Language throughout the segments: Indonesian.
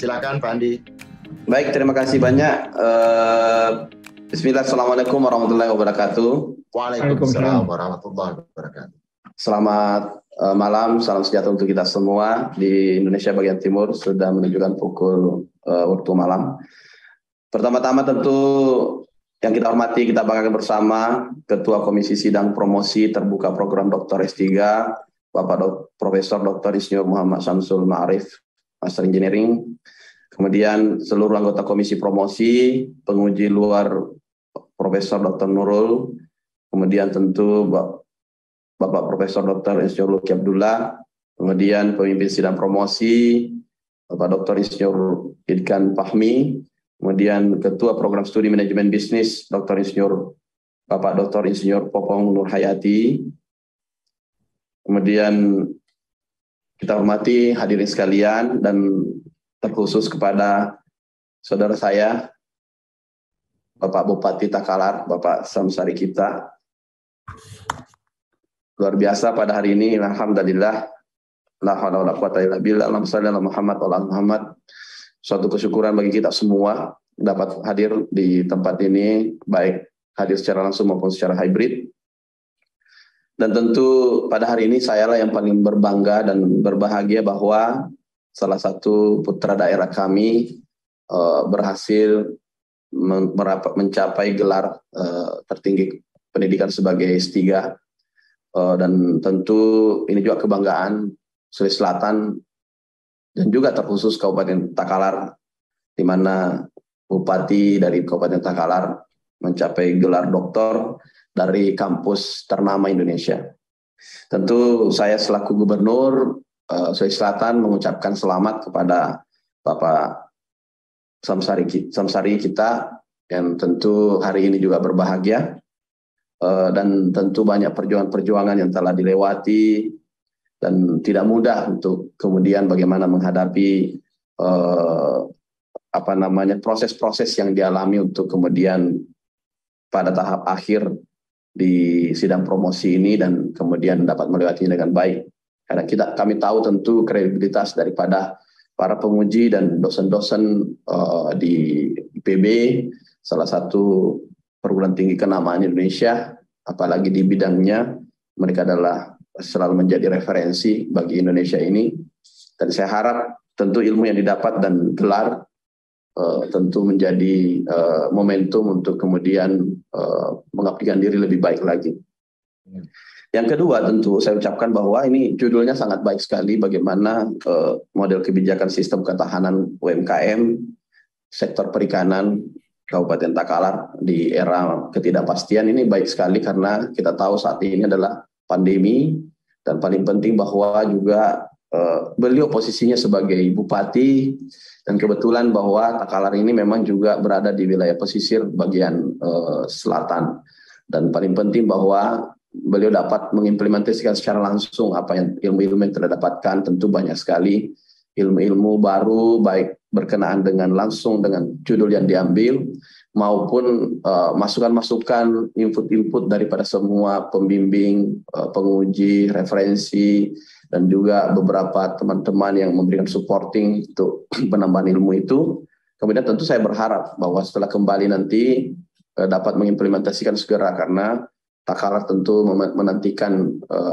Silakan Pak Andi. Baik, terima kasih banyak. Bismillah, Assalamualaikum warahmatullahi wabarakatuh. Waalaikumsalam warahmatullahi wabarakatuh. Selamat malam, salam sejahtera untuk kita semua di Indonesia bagian timur. Sudah menunjukkan pukul waktu malam. Pertama-tama tentu yang kita hormati, kita banggakan bersama Ketua Komisi Sidang Promosi Terbuka Program Dr. S3, Bapak Profesor Dr. Insinyur Muhammad Syamsul Ma'arif, Master Engineering. Kemudian seluruh anggota Komisi Promosi, penguji luar Profesor Dr. Nurul, kemudian tentu Bapak Profesor Dr. Insinyur Luki Abdullah, kemudian pemimpin sidang promosi, Bapak Dr. Insinyur Idkan Fahmi, kemudian Ketua Program Studi Manajemen Bisnis, Dr. Insinyur Bapak Dr. Insinyur Popong Nur Hayati, kemudian kita hormati hadirin sekalian dan terkhusus kepada saudara saya, Bapak Bupati Takalar, Bapak Samsari kita. Luar biasa pada hari ini, alhamdulillah, la haula wala quwata illa billah, Allahumma shalli ala Muhammad wa ala Muhammad. Suatu kesyukuran bagi kita semua dapat hadir di tempat ini, baik hadir secara langsung maupun secara hybrid. Dan tentu pada hari ini sayalah yang paling berbangga dan berbahagia bahwa salah satu putra daerah kami berhasil mencapai gelar tertinggi pendidikan sebagai S3. Dan tentu ini juga kebanggaan Sulawesi Selatan dan juga terkhusus Kabupaten Takalar, di mana Bupati dari Kabupaten Takalar mencapai gelar doktor dari kampus ternama Indonesia. Tentu saya selaku Gubernur Sulawesi Selatan mengucapkan selamat kepada Bapak Samsari kita, yang tentu hari ini juga berbahagia. Dan tentu banyak perjuangan-perjuangan yang telah dilewati dan tidak mudah untuk kemudian bagaimana menghadapi proses-proses yang dialami untuk kemudian pada tahap akhir di sidang promosi ini dan kemudian dapat melewatinya dengan baik. Karena kami tahu tentu kredibilitas daripada para penguji dan dosen-dosen di IPB, salah satu perguruan tinggi kenamaan Indonesia, apalagi di bidangnya, mereka adalah selalu menjadi referensi bagi Indonesia ini. Dan saya harap tentu ilmu yang didapat dan gelar tentu menjadi momentum untuk kemudian mengabdikan diri lebih baik lagi. Yang kedua tentu saya ucapkan bahwa ini judulnya sangat baik sekali, bagaimana model kebijakan sistem ketahanan UMKM, sektor perikanan, Kabupaten Takalar di era ketidakpastian. Ini baik sekali karena kita tahu saat ini adalah pandemi, dan paling penting bahwa juga beliau posisinya sebagai bupati, dan kebetulan bahwa Takalar ini memang juga berada di wilayah pesisir bagian selatan, dan paling penting bahwa beliau dapat mengimplementasikan secara langsung apa yang ilmu-ilmu yang telah dapatkan. Tentu banyak sekali ilmu-ilmu baru, baik berkenaan dengan langsung dengan judul yang diambil maupun masukan-masukan, input-input daripada semua pembimbing, penguji, referensi, dan juga beberapa teman-teman yang memberikan supporting untuk penambahan ilmu itu. Kemudian tentu saya berharap bahwa setelah kembali nanti dapat mengimplementasikan segera, karena Takalar tentu menantikan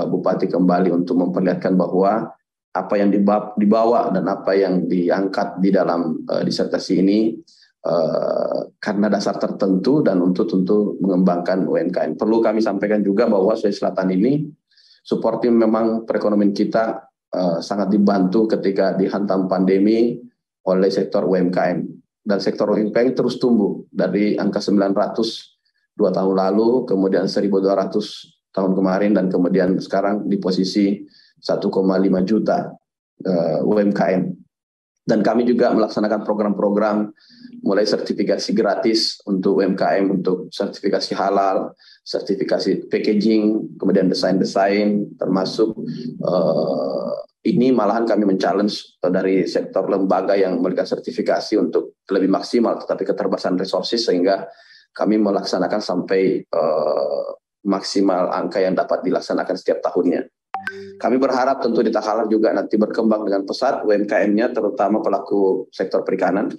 Bupati kembali untuk memperlihatkan bahwa apa yang dibawa dan apa yang diangkat di dalam disertasi ini karena dasar tertentu dan untuk tentu mengembangkan UMKM. Perlu kami sampaikan juga bahwa Sulawesi Selatan ini supporting memang perekonomian kita sangat dibantu ketika dihantam pandemi oleh sektor UMKM, dan sektor UMKM terus tumbuh dari angka 900 2 tahun lalu, kemudian 1.200 tahun kemarin, dan kemudian sekarang di posisi 1,5 juta UMKM. Dan kami juga melaksanakan program-program mulai sertifikasi gratis untuk UMKM, untuk sertifikasi halal, sertifikasi packaging, kemudian desain-desain, termasuk ini malahan kami men-challenge dari sektor lembaga yang memberikan sertifikasi untuk lebih maksimal, tetapi keterbatasan resources, sehingga kami melaksanakan sampai maksimal angka yang dapat dilaksanakan setiap tahunnya. Kami berharap tentu di Takalar juga nanti berkembang dengan pesat UMKM-nya, terutama pelaku sektor perikanan.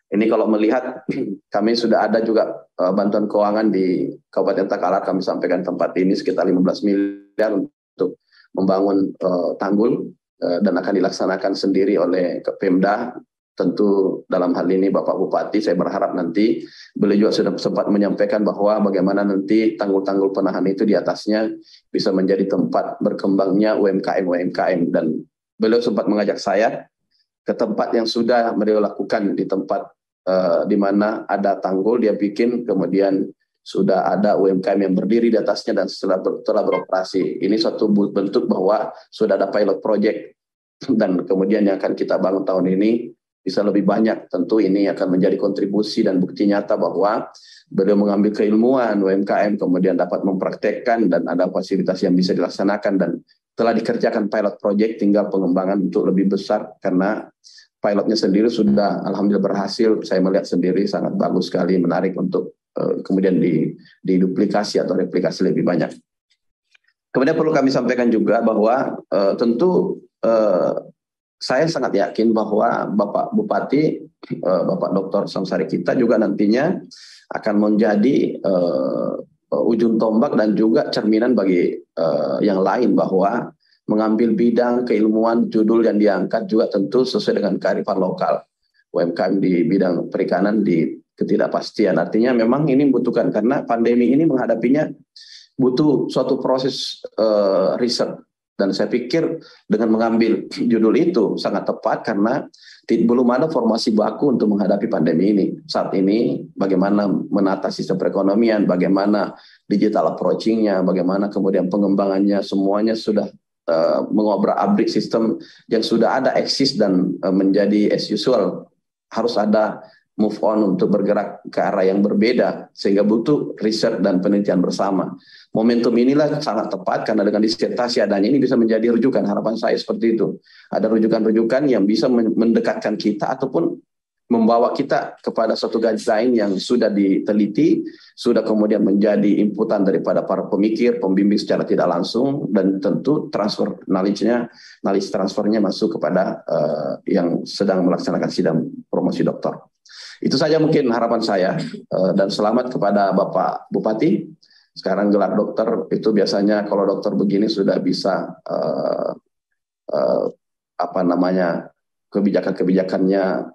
Ini kalau melihat kami sudah ada juga bantuan keuangan di Kabupaten Takalar, kami sampaikan tempat ini sekitar 15 miliar untuk membangun tanggul dan akan dilaksanakan sendiri oleh Pemda. Tentu dalam hal ini Bapak Bupati, saya berharap nanti beliau juga sudah sempat menyampaikan bahwa bagaimana nanti tanggul-tanggul penahan itu di atasnya bisa menjadi tempat berkembangnya UMKM, dan beliau sempat mengajak saya ke tempat yang sudah beliau lakukan di tempat di mana ada tanggul dia bikin, kemudian sudah ada UMKM yang berdiri di atasnya dan setelah beroperasi. Ini suatu bentuk bahwa sudah ada pilot project dan kemudian yang akan kita bangun tahun ini bisa lebih banyak. Tentu ini akan menjadi kontribusi dan bukti nyata bahwa beliau mengambil keilmuan UMKM kemudian dapat mempraktekkan dan ada fasilitas yang bisa dilaksanakan dan telah dikerjakan pilot project, tinggal pengembangan untuk lebih besar karena pilotnya sendiri sudah alhamdulillah berhasil. Saya melihat sendiri sangat bagus sekali, menarik untuk kemudian diduplikasi atau replikasi lebih banyak. Kemudian perlu kami sampaikan juga bahwa tentu saya sangat yakin bahwa Bapak Bupati, Bapak Dr. Samsari kita juga nantinya akan menjadi ujung tombak dan juga cerminan bagi yang lain bahwa mengambil bidang keilmuan judul yang diangkat juga tentu sesuai dengan kearifan lokal. UMKM di bidang perikanan di ketidakpastian. Artinya memang ini membutuhkan karena pandemi ini menghadapinya butuh suatu proses riset. Dan saya pikir dengan mengambil judul itu sangat tepat karena belum ada formasi baku untuk menghadapi pandemi ini. Saat ini bagaimana menata sistem perekonomian, bagaimana digital approaching-nya, bagaimana kemudian pengembangannya, semuanya sudah mengobrak-abrik sistem yang sudah ada eksis dan menjadi as usual. Harus ada move on untuk bergerak ke arah yang berbeda sehingga butuh riset dan penelitian bersama. Momentum inilah sangat tepat karena dengan disertasi adanya ini bisa menjadi rujukan. Harapan saya seperti itu. Ada rujukan-rujukan yang bisa mendekatkan kita ataupun membawa kita kepada suatu guideline yang sudah diteliti, sudah kemudian menjadi inputan daripada para pemikir, pembimbing secara tidak langsung, dan tentu transfer knowledge transfernya masuk kepada yang sedang melaksanakan sidang promosi doktor. Itu saja mungkin harapan saya, dan selamat kepada Bapak Bupati. Sekarang gelar dokter itu biasanya kalau dokter begini sudah bisa kebijakan-kebijakannya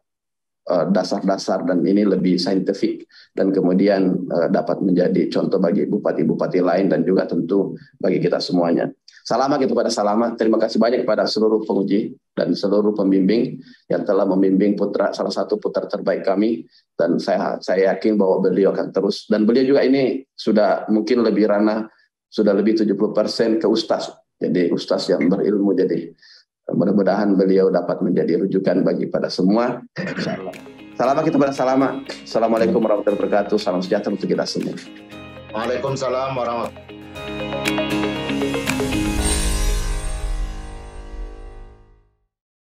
dasar-dasar dan ini lebih saintifik dan kemudian dapat menjadi contoh bagi bupati-bupati lain dan juga tentu bagi kita semuanya. Salamat kepada Salamat. Terima kasih banyak kepada seluruh penguji dan seluruh pembimbing yang telah membimbing salah satu putra terbaik kami, dan saya yakin bahwa beliau akan terus, dan beliau juga ini sudah mungkin lebih sudah lebih 70% ke ustaz. Jadi ustaz yang berilmu, jadi mudah-mudahan beliau dapat menjadi rujukan bagi pada semua. Insyaallah. Salamat kita pada Salamat. Assalamualaikum warahmatullahi wabarakatuh. Salam sejahtera untuk kita semua. Waalaikumsalam warahmatullahi wabarakatuh.